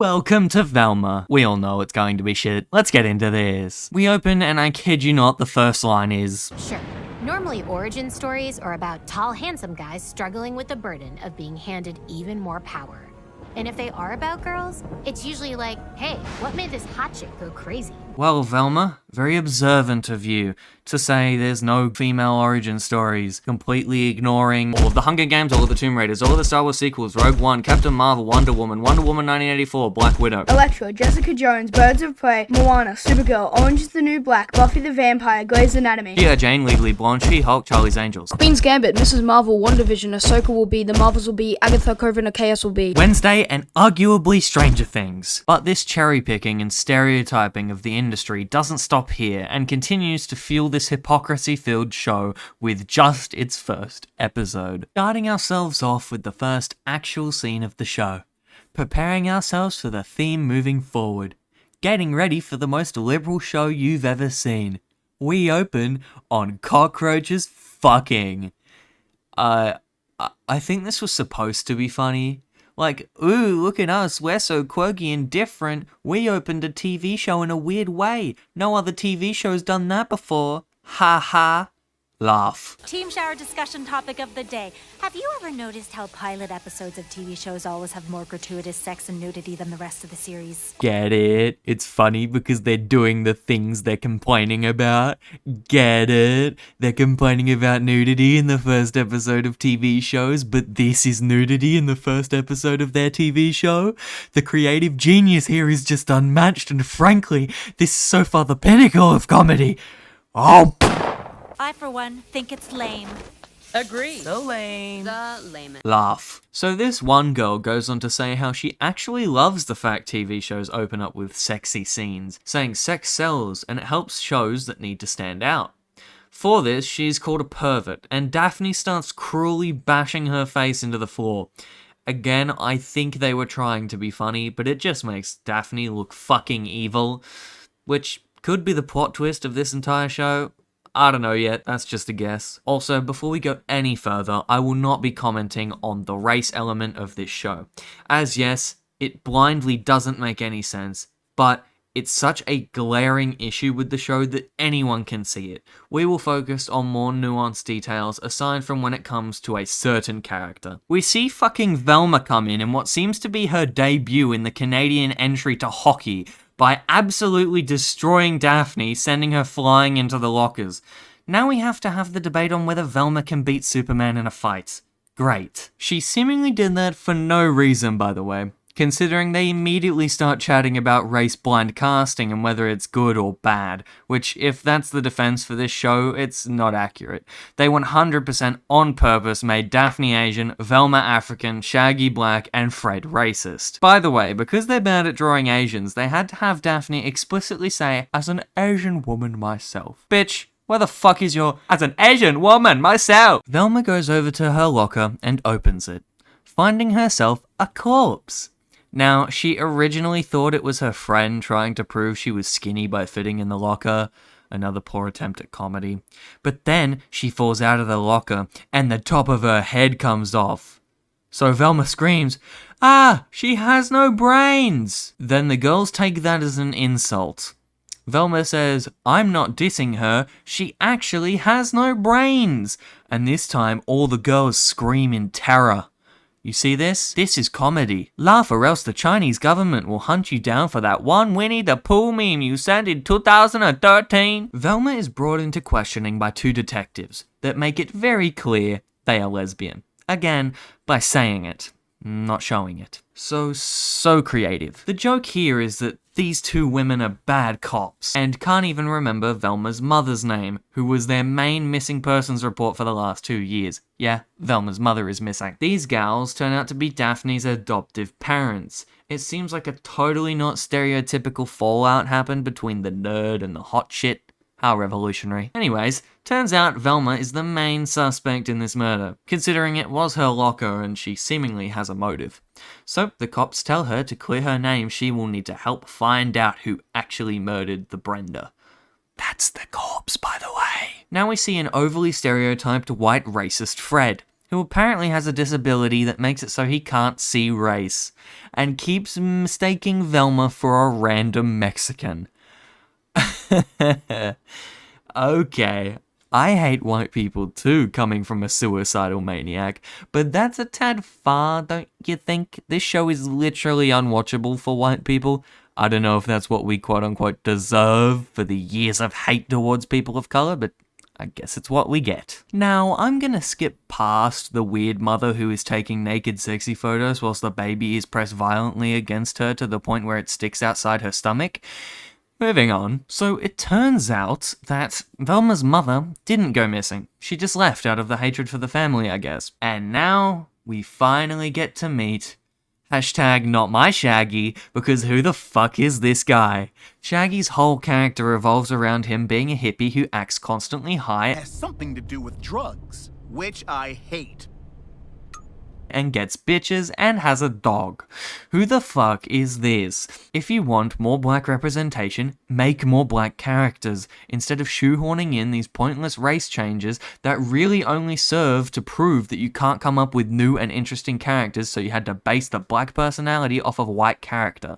Welcome to Velma. We all know it's going to be shit. Let's get into this. We open and I kid you not, the first line is... Sure. Normally origin stories are about tall, handsome guys struggling with the burden of being handed even more power. And if they are about girls, it's usually like, hey, what made this hot chick go crazy? Well, Velma, very observant of you to say there's no female origin stories, completely ignoring all of the Hunger Games, all of the Tomb Raiders, all of the Star Wars sequels, Rogue One, Captain Marvel, Wonder Woman 1984, Black Widow, Electra, Jessica Jones, Birds of Prey, Moana, Supergirl, Orange is the New Black, Buffy the Vampire, Grey's Anatomy, G.I. Jane, Legally Blonde, She-Hulk, Charlie's Angels, Queen's Gambit, Mrs. Marvel, WandaVision, Ahsoka will be, The Marvels will be, Agatha, Coven of Chaos will be, Wednesday, and arguably Stranger Things. But this cherry-picking and stereotyping of the industry doesn't stop here and continues to fuel this hypocrisy-filled show with just its first episode. Starting ourselves off with the first actual scene of the show, preparing ourselves for the theme moving forward, getting ready for the most liberal show you've ever seen. We open on cockroaches fucking. I think this was supposed to be funny. Like, ooh, look at us, we're so quirky and different. We opened a TV show in a weird way. No other TV show's done that before. Ha ha. Laugh. Team shower discussion topic of the day. Have you ever noticed how pilot episodes of TV shows always have more gratuitous sex and nudity than the rest of the series? Get it? It's funny because they're doing the things they're complaining about. Get it? They're complaining about nudity in the first episode of TV shows, but this is nudity in the first episode of their TV show? The creative genius here is just unmatched, and frankly, this is so far the pinnacle of comedy. Oh, I, for one, think it's lame. Agree. so lame. The lamest. Laugh. So this one girl goes on to say how she actually loves the fact TV shows open up with sexy scenes, saying sex sells and it helps shows that need to stand out. For this, she's called a pervert, and Daphne starts cruelly bashing her face into the floor. Again, I think they were trying to be funny, but it just makes Daphne look fucking evil, which could be the plot twist of this entire show. I don't know yet, that's just a guess. Also, before we go any further, I will not be commenting on the race element of this show, as yes, it blindly doesn't make any sense, but it's such a glaring issue with the show that anyone can see it. We will focus on more nuanced details aside from when it comes to a certain character. We see fucking Velma come in what seems to be her debut in the Canadian entry to hockey, by absolutely destroying Daphne, sending her flying into the lockers. Now we have to have the debate on whether Velma can beat Superman in a fight. Great. She seemingly did that for no reason, by the way, considering they immediately start chatting about race-blind casting and whether it's good or bad, which, if that's the defense for this show, it's not accurate. They 100% on purpose made Daphne Asian, Velma African, Shaggy black, and Fred racist. By the way, because they're bad at drawing Asians, they had to have Daphne explicitly say, as an Asian woman myself. Bitch, where the fuck is your, as an Asian woman myself? Velma goes over to her locker and opens it, finding herself a corpse. Now, she originally thought it was her friend trying to prove she was skinny by fitting in the locker. Another poor attempt at comedy. But then she falls out of the locker and the top of her head comes off. So Velma screams, "Ah, she has no brains!" Then the girls take that as an insult. Velma says, "I'm not dissing her, she actually has no brains!" And this time all the girls scream in terror. You see this? This is comedy. Laugh or else the Chinese government will hunt you down for that one Winnie the Pooh meme you sent in 2013. Velma is brought into questioning by two detectives that make it very clear they are lesbian. Again, by saying it, not showing it. So creative. The joke here is that these two women are bad cops and can't even remember Velma's mother's name, who was their main missing persons report for the last 2 years. Yeah, Velma's mother is missing. These gals turn out to be Daphne's adoptive parents. It seems like a totally not stereotypical fallout happened between the nerd and the hot shit. How revolutionary. Anyways, turns out Velma is the main suspect in this murder, considering it was her locker and she seemingly has a motive. So the cops tell her to clear her name, she will need to help find out who actually murdered the Brenda. That's the corpse, by the way. Now we see an overly stereotyped white racist Fred, who apparently has a disability that makes it so he can't see race, and keeps mistaking Velma for a random Mexican. Okay, I hate white people too, coming from a suicidal maniac, but that's a tad far, don't you think? This show is literally unwatchable for white people. I don't know if that's what we quote-unquote deserve for the years of hate towards people of color, but I guess it's what we get. Now, I'm gonna skip past the weird mother who is taking naked sexy photos whilst the baby is pressed violently against her to the point where it sticks outside her stomach. Moving on. So it turns out that Velma's mother didn't go missing. She just left out of the hatred for the family, I guess. And now we finally get to meet #NotMyShaggy, because who the fuck is this guy? Shaggy's whole character revolves around him being a hippie who acts constantly high. Has something to do with drugs, which I hate. And gets bitches and has a dog. Who the fuck is this? If you want more black representation, make more black characters, instead of shoehorning in these pointless race changes that really only serve to prove that you can't come up with new and interesting characters, so you had to base the black personality off of a white character.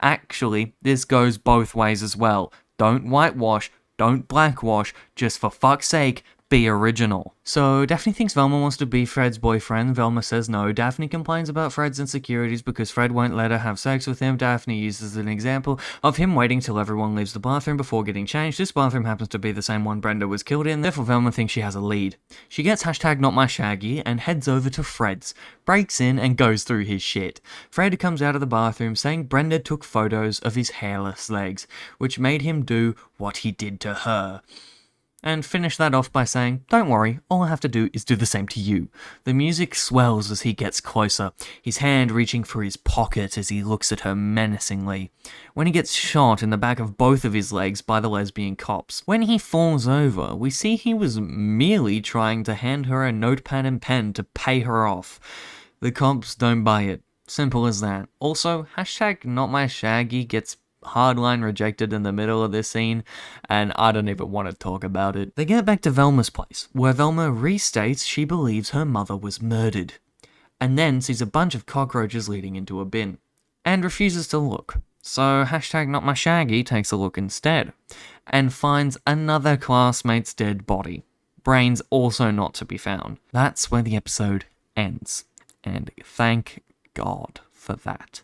Actually, this goes both ways as well. Don't whitewash, don't blackwash, just for fuck's sake, be original. So Daphne thinks Velma wants to be Fred's boyfriend. Velma says no. Daphne complains about Fred's insecurities because Fred won't let her have sex with him. Daphne uses an example of him waiting till everyone leaves the bathroom before getting changed. This bathroom happens to be the same one Brenda was killed in, therefore Velma thinks she has a lead. She gets #NotMyShaggy and heads over to Fred's, breaks in and goes through his shit. Fred comes out of the bathroom saying Brenda took photos of his hairless legs, which made him do what he did to her. And finish that off by saying, don't worry, all I have to do is do the same to you. The music swells as he gets closer, his hand reaching for his pocket as he looks at her menacingly. When he gets shot in the back of both of his legs by the lesbian cops. When he falls over, we see he was merely trying to hand her a notepad and pen to pay her off. The cops don't buy it. Simple as that. Also, #NotMyShaggy gets hardline rejected in the middle of this scene, and I don't even want to talk about it. They get back to Velma's place, where Velma restates she believes her mother was murdered, and then sees a bunch of cockroaches leading into a bin, and refuses to look. So #NotMyShaggy takes a look instead, and finds another classmate's dead body. Brains also not to be found. That's where the episode ends, and thank God for that.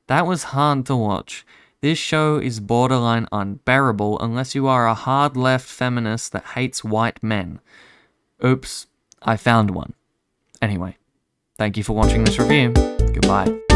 That was hard to watch. This show is borderline unbearable unless you are a hard left feminist that hates white men. Oops, I found one. Anyway, thank you for watching this review. Goodbye.